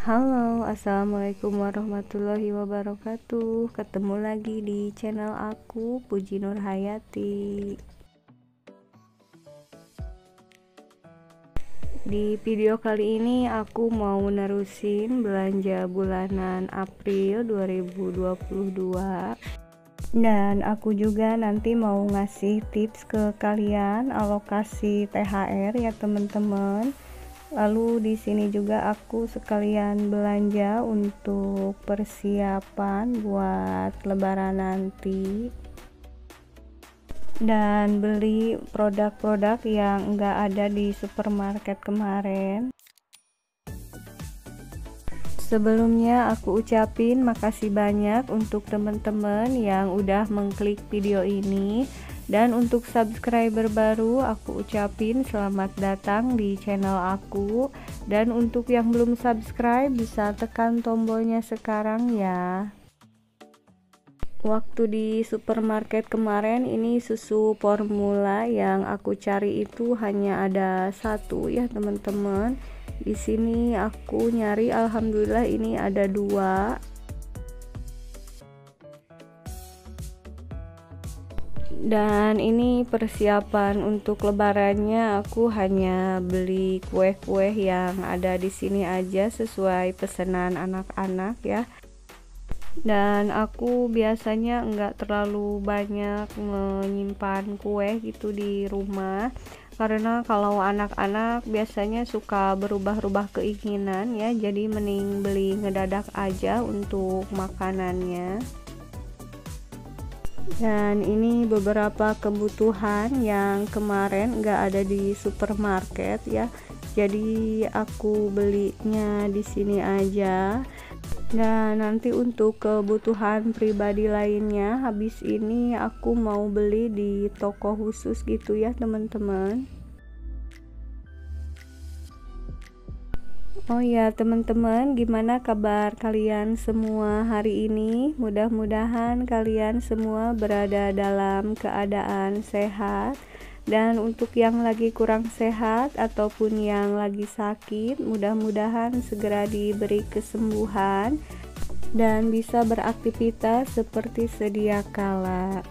Halo, assalamualaikum warahmatullahi wabarakatuh. Ketemu lagi di channel aku, Puji Nurhayati. Di video kali ini aku mau nerusin belanja bulanan April 2022. Dan aku juga nanti mau ngasih tips ke kalian alokasi THR ya teman-teman. Lalu di sini juga aku sekalian belanja untuk persiapan buat lebaran nanti. Dan beli produk-produk yang enggak ada di supermarket kemarin. Sebelumnya aku ucapin makasih banyak untuk teman-teman yang udah mengklik video ini. Dan untuk subscriber baru aku ucapin selamat datang di channel aku. Dan untuk yang belum subscribe bisa tekan tombolnya sekarang ya. Waktu di supermarket kemarin ini susu formula yang aku cari itu hanya ada satu ya teman-teman. Di sini aku nyari alhamdulillah ini ada dua. Dan ini persiapan untuk lebarannya aku hanya beli kue-kue yang ada di sini aja sesuai pesanan anak-anak ya. Dan aku biasanya enggak terlalu banyak menyimpan kue gitu di rumah. Karena kalau anak-anak biasanya suka berubah-ubah keinginan ya. Jadi mending beli ngedadak aja untuk makanannya. Dan ini beberapa kebutuhan yang kemarin enggak ada di supermarket ya. Jadi aku belinya di sini aja. Dan nanti untuk kebutuhan pribadi lainnya habis ini aku mau beli di toko khusus gitu ya teman-teman. Oh ya teman-teman, gimana kabar kalian semua hari ini? Mudah-mudahan kalian semua berada dalam keadaan sehat. Dan untuk yang lagi kurang sehat ataupun yang lagi sakit, mudah-mudahan segera diberi kesembuhan dan bisa beraktivitas seperti sedia kala.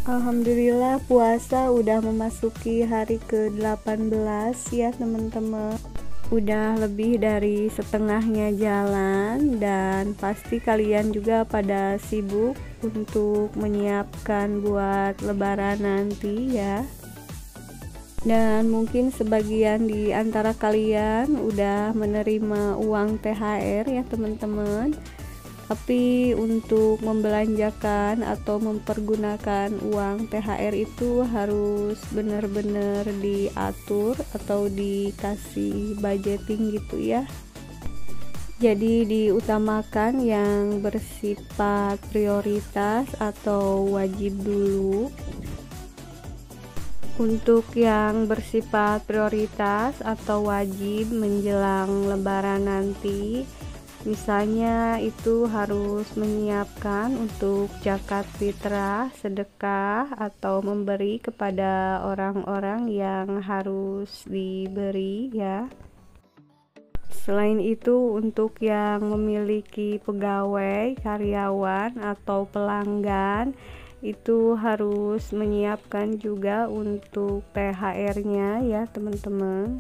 Alhamdulillah puasa udah memasuki hari ke-18 ya teman-teman. Udah lebih dari setengahnya jalan dan pasti kalian juga pada sibuk untuk menyiapkan buat lebaran nanti ya. Dan mungkin sebagian di antara kalian udah menerima uang THR ya teman-teman. Tapi untuk membelanjakan atau mempergunakan uang THR itu harus benar-benar diatur atau dikasih budgeting gitu ya. Jadi diutamakan yang bersifat prioritas atau wajib dulu. Untuk yang bersifat prioritas atau wajib menjelang lebaran nanti, misalnya itu harus menyiapkan untuk zakat fitrah, sedekah, atau memberi kepada orang-orang yang harus diberi ya. Selain itu untuk yang memiliki pegawai, karyawan, atau pelanggan itu harus menyiapkan juga untuk THR-nya ya teman-teman.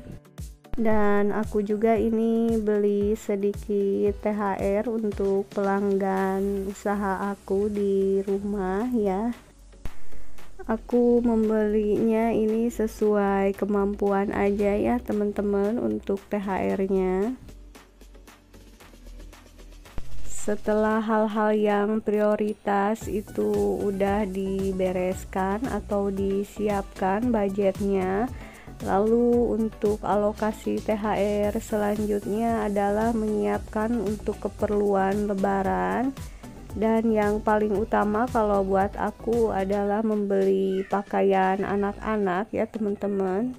Dan aku juga ini beli sedikit THR untuk pelanggan usaha aku di rumah ya. Aku membelinya ini sesuai kemampuan aja ya teman-teman untuk THR-nya. Setelah hal-hal yang prioritas itu udah dibereskan atau disiapkan budgetnya, lalu untuk alokasi THR selanjutnya adalah menyiapkan untuk keperluan lebaran. Dan yang paling utama kalau buat aku adalah membeli pakaian anak-anak ya teman-teman,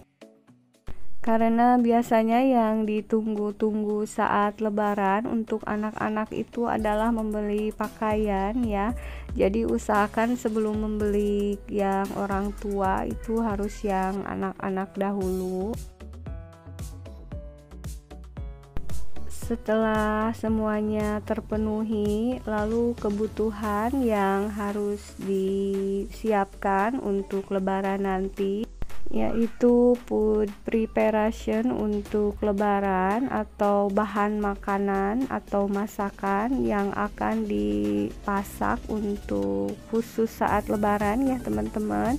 karena biasanya yang ditunggu-tunggu saat lebaran untuk anak-anak itu adalah membeli pakaian ya. Jadi usahakan sebelum membeli yang orang tua itu harus yang anak-anak dahulu. Setelah semuanya terpenuhi, lalu kebutuhan yang harus disiapkan untuk lebaran nanti yaitu food preparation untuk lebaran atau bahan makanan atau masakan yang akan dipasak untuk khusus saat lebaran ya teman-teman.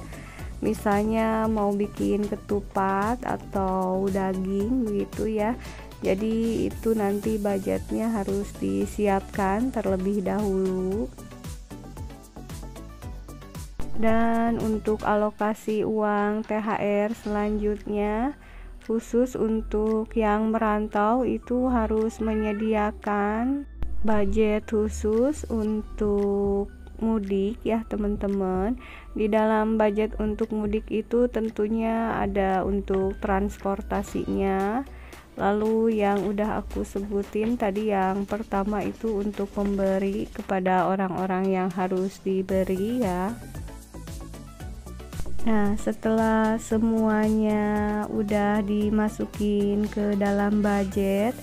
Misalnya mau bikin ketupat atau daging begitu ya. Jadi itu nanti budgetnya harus disiapkan terlebih dahulu. Dan untuk alokasi uang THR selanjutnya, khusus untuk yang merantau itu harus menyediakan budget khusus untuk mudik ya teman-teman. Di dalam budget untuk mudik itu tentunya ada untuk transportasinya. Lalu yang udah aku sebutin tadi, yang pertama itu untuk memberi kepada orang-orang yang harus diberi ya. Nah, setelah semuanya udah dimasukin ke dalam budget,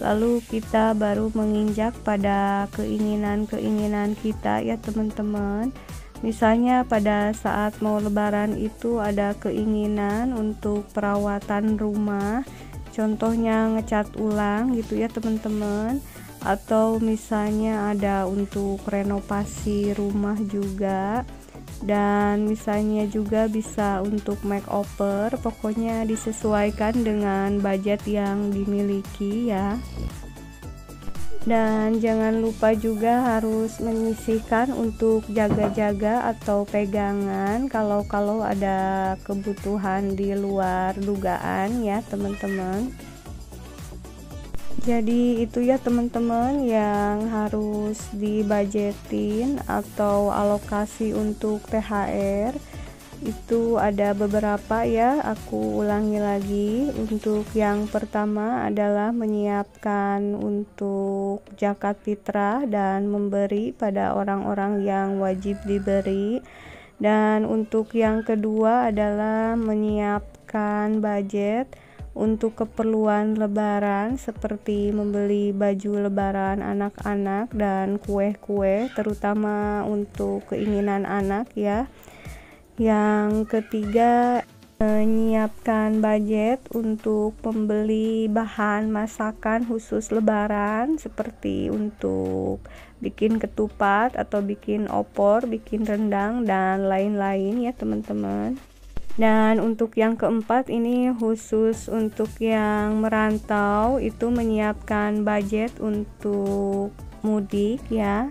lalu kita baru menginjak pada keinginan-keinginan kita ya teman-teman. Misalnya pada saat mau lebaran itu ada keinginan untuk perawatan rumah, contohnya ngecat ulang gitu ya teman-teman, atau misalnya ada untuk renovasi rumah juga, dan misalnya juga bisa untuk makeover. Pokoknya disesuaikan dengan budget yang dimiliki ya. Dan jangan lupa juga harus menyisihkan untuk jaga-jaga atau pegangan kalau ada kebutuhan di luar dugaan ya teman-teman. Jadi itu ya teman-teman yang harus dibudgetin atau alokasi untuk THR. Itu ada beberapa ya, aku ulangi lagi. Untuk yang pertama adalah menyiapkan untuk zakat fitrah dan memberi pada orang-orang yang wajib diberi. Dan untuk yang kedua adalah menyiapkan budget untuk keperluan lebaran seperti membeli baju lebaran anak-anak dan kue-kue, terutama untuk keinginan anak ya. Yang ketiga, menyiapkan budget untuk membeli bahan masakan khusus lebaran seperti untuk bikin ketupat atau bikin opor, bikin rendang dan lain-lain ya teman-teman. Dan untuk yang keempat ini khusus untuk yang merantau, itu menyiapkan budget untuk mudik ya.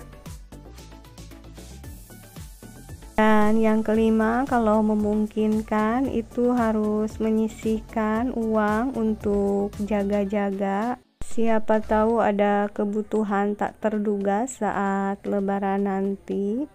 Dan yang kelima, kalau memungkinkan itu harus menyisihkan uang untuk jaga-jaga. Siapa tahu ada kebutuhan tak terduga saat lebaran nanti.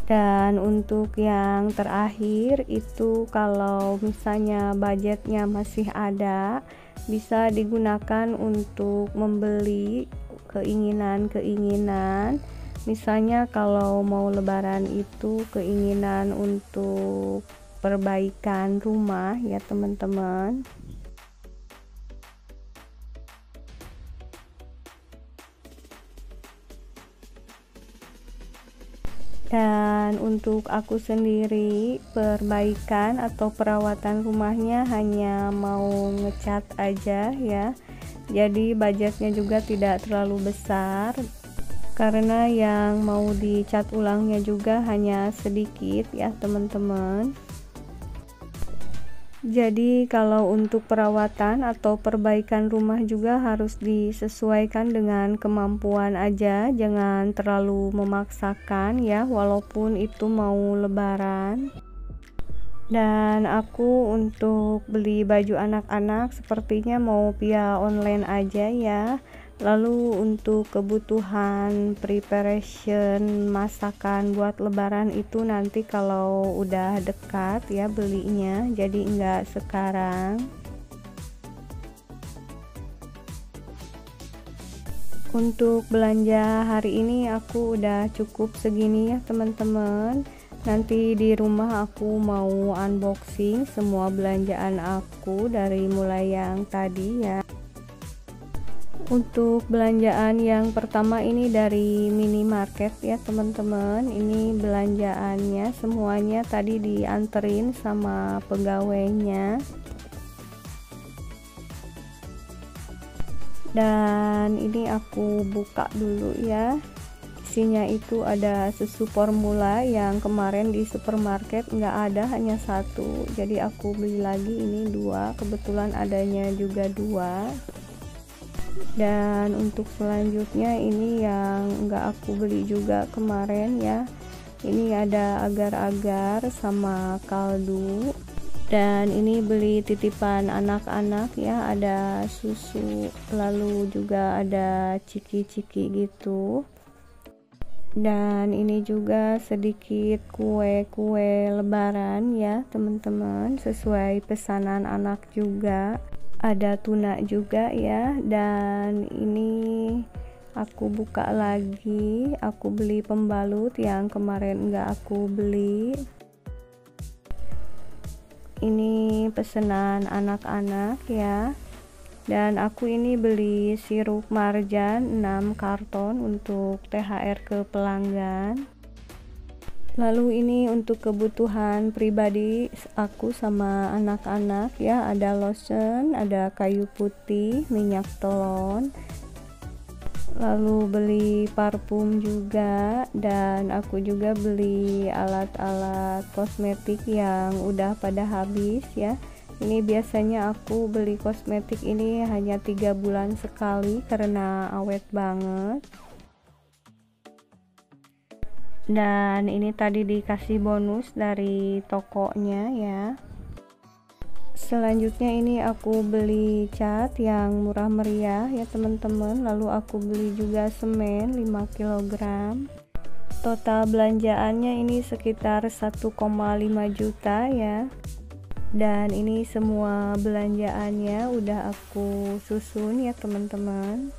Dan untuk yang terakhir itu kalau misalnya budgetnya masih ada, bisa digunakan untuk membeli keinginan-keinginan. Misalnya kalau mau lebaran itu keinginan untuk perbaikan rumah ya teman-teman. Dan untuk aku sendiri, perbaikan atau perawatan rumahnya hanya mau ngecat aja ya. Jadi budgetnya juga tidak terlalu besar, karena yang mau dicat ulangnya juga hanya sedikit ya teman-teman. Jadi kalau untuk perawatan atau perbaikan rumah juga harus disesuaikan dengan kemampuan aja, jangan terlalu memaksakan ya, walaupun itu mau lebaran. Dan aku untuk beli baju anak-anak sepertinya mau via online aja ya. Lalu untuk kebutuhan preparation masakan buat lebaran itu nanti kalau udah dekat ya belinya, jadi enggak sekarang. Untuk belanja hari ini aku udah cukup segini ya teman-teman. Nanti di rumah aku mau unboxing semua belanjaan aku dari mulai yang tadi ya. Untuk belanjaan yang pertama ini dari minimarket ya teman-teman. Ini belanjaannya semuanya tadi dianterin sama pegawainya. Dan ini aku buka dulu ya. Isinya itu ada susu formula yang kemarin di supermarket nggak ada, hanya satu, jadi aku beli lagi ini dua, kebetulan adanya juga dua. Dan untuk selanjutnya ini yang nggak aku beli juga kemarin ya, ini ada agar-agar sama kaldu. Dan ini beli titipan anak-anak ya, ada susu, lalu juga ada ciki-ciki gitu. Dan ini juga sedikit kue-kue lebaran ya teman-teman, sesuai pesanan anak juga. Ada tuna juga ya. Dan ini aku buka lagi, aku beli pembalut yang kemarin enggak aku beli. Ini pesanan anak-anak ya. Dan aku ini beli sirup marjan 6 karton untuk THR ke pelanggan. Lalu ini untuk kebutuhan pribadi aku sama anak-anak ya, ada lotion, ada kayu putih, minyak telon. Lalu beli parfum juga, dan aku juga beli alat-alat kosmetik yang udah pada habis ya. Ini biasanya aku beli kosmetik ini hanya 3 bulan sekali karena awet banget. Dan ini tadi dikasih bonus dari tokonya ya. Selanjutnya ini aku beli cat yang murah meriah ya teman-teman. Lalu aku beli juga semen 5 kg. Total belanjaannya ini sekitar 1,5 juta ya. Dan ini semua belanjaannya udah aku susun ya teman-teman.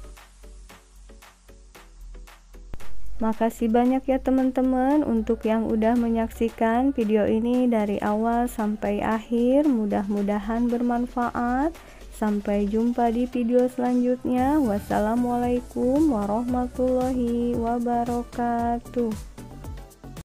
Makasih banyak ya teman-teman untuk yang udah menyaksikan video ini dari awal sampai akhir. Mudah-mudahan bermanfaat. Sampai jumpa di video selanjutnya. Wassalamualaikum warahmatullahi wabarakatuh.